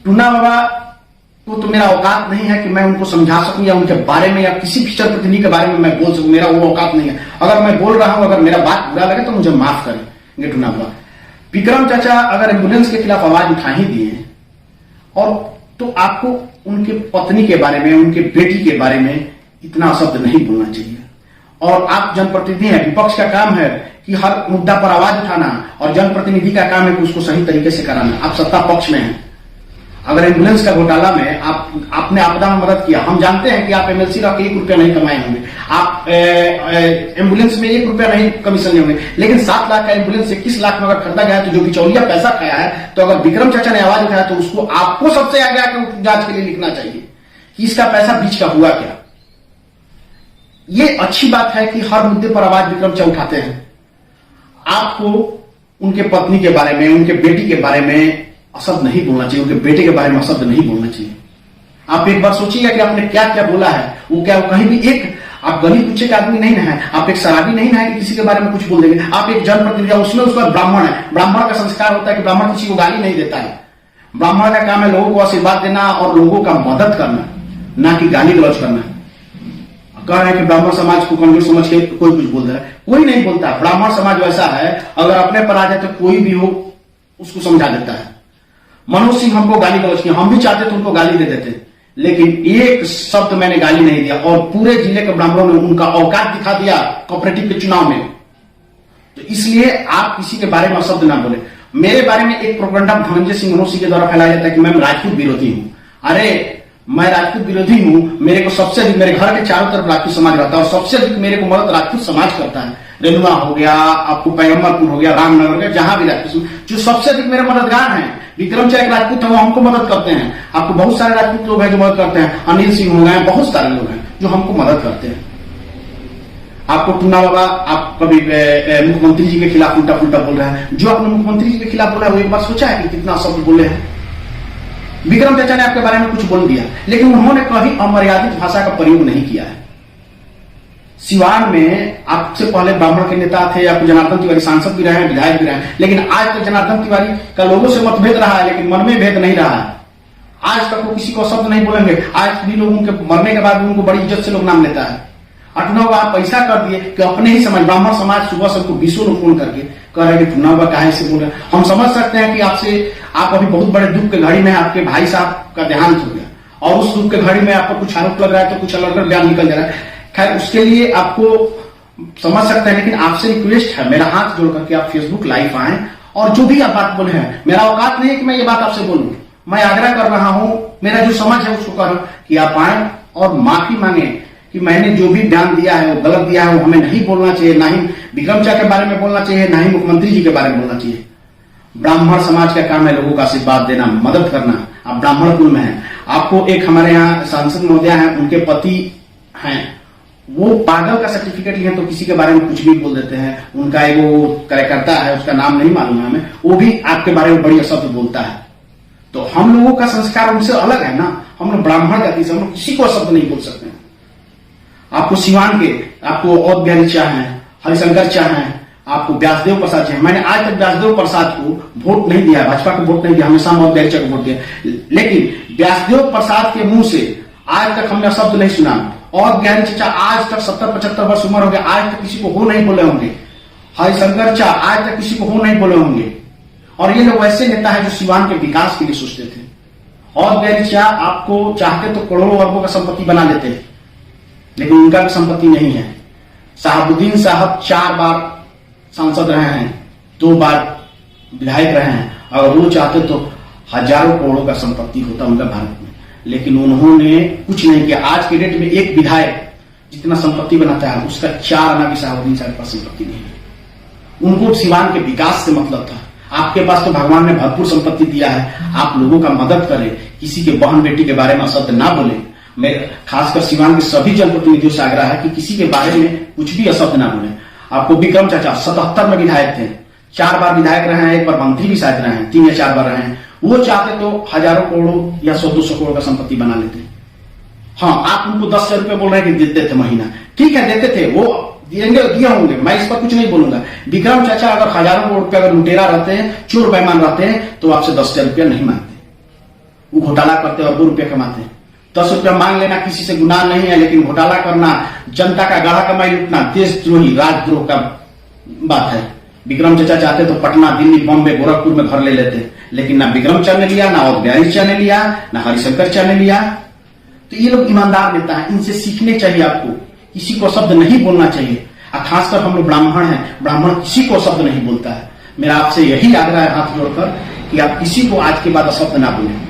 Tuna बाबा को तो मेरा औकात नहीं है कि मैं उनको समझा सकूं या उनके बारे में या किसी भी जनप्रतिनिधि के बारे में मैं बोल सकूं, मेरा वो औकात नहीं है। अगर मैं बोल रहा हूं, अगर मेरा बात बुरा लगे तो मुझे माफ करेंगे टूना बाबा। विक्रम चाचा अगर एम्बुलेंस के खिलाफ आवाज उठा ही दिए और तो आपको उनके पत्नी के बारे में, उनके बेटी के बारे में इतना शब्द नहीं बोलना चाहिए। और आप जनप्रतिनिधि हैं, विपक्ष का काम है कि हर मुद्दा पर आवाज उठाना और जनप्रतिनिधि का काम है कि उसको सही तरीके से कराना। आप सत्ता पक्ष में हैं। अगर एम्बुलेंस का घोटाला में आपने आपदा में मदद किया, हम जानते हैं कि आप एमएलसी रख के 1 रुपया नहीं कमाए होंगे, आप एम्बुलेंस में 1 रुपया नहीं कमीशन नहीं होंगे, लेकिन 7 लाख का एम्बुलेंस 21 लाख में अगर खरीदा गया है तो जो बिचौलिया पैसा खाया है, तो अगर विक्रम चाचा ने आवाज उठाया तो उसको आपको सबसे आगे आकर जांच के लिए लिखना चाहिए कि इसका पैसा बीच का हुआ क्या। ये अच्छी बात है कि हर मुद्दे पर आवाज विक्रम चाचा उठाते हैं। आपको उनके पत्नी के बारे में, उनके बेटी के बारे में अशब्द नहीं बोलना चाहिए, उनके बेटे के बारे में अशब्द नहीं बोलना चाहिए। आप एक बार सोचिएगा कि आपने क्या क्या बोला है। वो क्या कहीं भी एक आप गली कुचे का आदमी नहीं है, आप एक शराबी नहीं है कि किसी के बारे में कुछ बोल देंगे। आप एक जनप्रतिनिधि, उसमें उसका ब्राह्मण है, ब्राह्मण का संस्कार होता है कि ब्राह्मण किसी को गाली नहीं देता है। ब्राह्मण का काम है लोगों को आशीर्वाद देना और लोगों का मदद करना, ना कि गाली गलौज करना। कह रहे हैं कि ब्राह्मण समाज को कमजोर समझ के कोई कुछ बोल रहा है, कोई नहीं बोलता। ब्राह्मण समाज वैसा है, अगर अपने पर आ जाए तो कोई भी हो उसको समझा देता है। मनोज सिंह हमको गाली गलौज किया, हम भी चाहते तो उनको गाली दे देते, लेकिन एक शब्द मैंने गाली नहीं दिया और पूरे जिले के ब्राह्मणों ने उनका औकात दिखा दिया कोऑपरेटिव के चुनाव में। तो इसलिए आप किसी के बारे में शब्द ना बोले। मेरे बारे में एक प्रोपेगेंडा धनंजय सिंह मनोज सिंह के द्वारा फैलाया जाता है कि मैं राजपूत विरोधी हूं। अरे मैं राजपूत विरोधी हूं, मेरे को सबसे अधिक, मेरे घर के चारों तरफ राजपूत समाज रहता है और सबसे अधिक मेरे को मदद राजपूत समाज करता है। रेनुआ हो गया, आपको पैगम्बरपुर हो गया, रामनगर हो गया, जहां भी राजपूत जो सबसे अधिक मेरे मददगार हैं। विक्रम चाचा एक राजपूत है, वो हमको मदद करते हैं। आपको बहुत सारे राजपूत लोग हैं जो मदद करते हैं, अनिल सिंह हो गए, बहुत सारे लोग हैं जो हमको मदद करते हैं। आपको टूना बाबा, आप कभी मुख्यमंत्री जी के खिलाफ उल्टा पुल्टा बोल रहे हैं। जो आपने मुख्यमंत्री जी के खिलाफ बोला है वो एक बार सोचा है कि कितना शब्द बोले हैं। विक्रम चाचा ने आपके बारे में कुछ बोल दिया, लेकिन उन्होंने कभी अमर्यादित भाषा का प्रयोग नहीं किया है। सिवान में आपसे पहले ब्राह्मण के नेता थे, आपको जनार्दन तिवारी सांसद भी रहे हैं, विधायक भी रहे हैं, लेकिन आज तक जनार्दन तिवारी का लोगों से मतभेद रहा है, लेकिन मन में भेद नहीं रहा है। आज तक वो किसी को शब्द नहीं बोलेंगे। आज भी लोगों के मरने के बाद भी उनको बड़ी इज्जत से लोग नाम लेता है। अटनव आप पैसा कर दिए कि अपने ही समाज, ब्राह्मण समाज सुबह सबको 20 लोग फोन करके कह रहे हैं कि टूना बाबा काहे से बोल रहे हैं। हम समझ सकते हैं कि आप अभी बहुत बड़े दुख के घड़ी में आपके भाई साहब का देहांत हो गया और उस दुख के घड़ी में आपको कुछ आरोप लग रहा है तो कुछ अलग अलग बयान निकल जा रहा है। खैर उसके लिए आपको समझ सकते हैं, लेकिन आपसे रिक्वेस्ट है, मेरा हाथ जोड़ करके आप फेसबुक लाइव आए और जो भी आप बात बोले हैं, मेरा औकात नहीं है कि मैं ये बात आपसे बोलूं। मैं आग्रह कर रहा हूं, मेरा जो समझ है उसको कर कि आप आए और माफी मांगे कि मैंने जो भी बयान दिया है वो गलत दिया है, वो हमें नहीं बोलना चाहिए। ना ही विक्रम चाचा के बारे में बोलना चाहिए, ना ही मुख्यमंत्री जी के बारे में बोलना चाहिए। ब्राह्मण समाज का काम है लोगों का आशीर्वाद देना, मदद करना। आप ब्राह्मण कुल में हैं। आपको एक हमारे यहाँ सांसद महोदय हैं, उनके पति हैं, वो पागल का सर्टिफिकेट लिए तो किसी के बारे में कुछ भी बोल देते हैं। उनका एक वो कार्यकर्ता है, उसका नाम नहीं मालूम है हमें, वो भी आपके बारे में बड़ी शब्द बोलता है। तो हम लोगों का संस्कार उनसे अलग है ना। हम लोग ब्राह्मण जाति से, हम लोग किसी को शब्द नहीं बोल सकते हैं। आपको सिवान के, आपको औध बिहारी चाह हैं, हरिशंकर चाह हैं, आपको व्यासदेव प्रसाद चाह। मैंने आज तक व्यासदेव प्रसाद को वोट नहीं दिया, भाजपा को वोट नहीं दिया, हमेशा औध बिहारी चाह को वोट दिया। लेकिन व्यासदेव प्रसाद के मुंह से आज तक हमने शब्द नहीं सुना। और बिहारी चाचा आज तक 70-75 वर्ष उम्र हो गया, आज तक किसी को हो नहीं बोले होंगे। हरिशंकर चाह आज तक किसी को हो नहीं बोले होंगे। और ये लोग वैसे नेता है जो सिवान के विकास के लिए सोचते थे। और बिहारी चाह आपको चाहते तो करोड़ों अरबों का संपत्ति बना लेते, लेकिन उनका भी संपत्ति नहीं है। शहाबुद्दीन साहब 4 बार सांसद रहे हैं, 2 बार विधायक रहे हैं। अगर वो चाहते तो हजारों करोड़ों का संपत्ति होता उनका भारत में, लेकिन उन्होंने कुछ नहीं किया। आज के डेट में एक विधायक जितना संपत्ति बनाता है उसका 4 आना भी शहाबुद्दीन साहब के पास संपत्ति नहीं है। उनको सिवान के विकास से मतलब था। आपके पास तो भगवान ने भरपूर संपत्ति दिया है, आप लोगों का मदद करें, किसी के बहन बेटी के बारे में शब्द ना बोले। मैं खासकर सिवान के सभी जनप्रतिनिधियों से आग्रह है कि किसी के बारे में कुछ भी अशब्द ना बोले। आपको विक्रम चाचा 77 में विधायक थे, 4 बार विधायक रहे हैं, 1 बार मंत्री भी शायद रहे हैं, 3 या 4 बार रहे हैं। वो चाहते तो हजारों करोड़ों या 100-200 करोड़ का संपत्ति बना लेते। हाँ, आप उनको 10,000 रुपए बोल रहे हैं कि देते थे महीना, ठीक है देते थे, वो दिए होंगे, मैं इस पर कुछ नहीं बोलूंगा। विक्रम चाचा अगर हजारों करोड़ रुपया अगर लुटेरा रहते हैं, चोर बेईमान रहते हैं, तो आपसे 10,000 रुपया नहीं मांगते। वो घोटाला करते और 2 रुपये कमाते हैं। 10 रुपया मांग लेना किसी से गुनाह नहीं है, लेकिन घोटाला करना, जनता का गाढ़ा कमाई लूटना देशद्रोही राजद्रोह का बात है। विक्रम चाचा चाहते तो पटना, दिल्ली, बॉम्बे, गोरखपुर में घर ले लेते, लेकिन ना विक्रम चाचा ने लिया, ना औद्यारी चाचा ने लिया, ना हरिशंकर चाचा ने लिया। तो ये लोग ईमानदार नेता है, इनसे सीखने चाहिए आपको। किसी को शब्द नहीं बोलना चाहिए, खासकर हम लोग ब्राह्मण हैं, ब्राह्मण किसी को शब्द नहीं बोलता है। मेरा आपसे यही आग्रह है हाथ जोड़कर कि आप किसी को आज के बाद शब्द ना बोलें।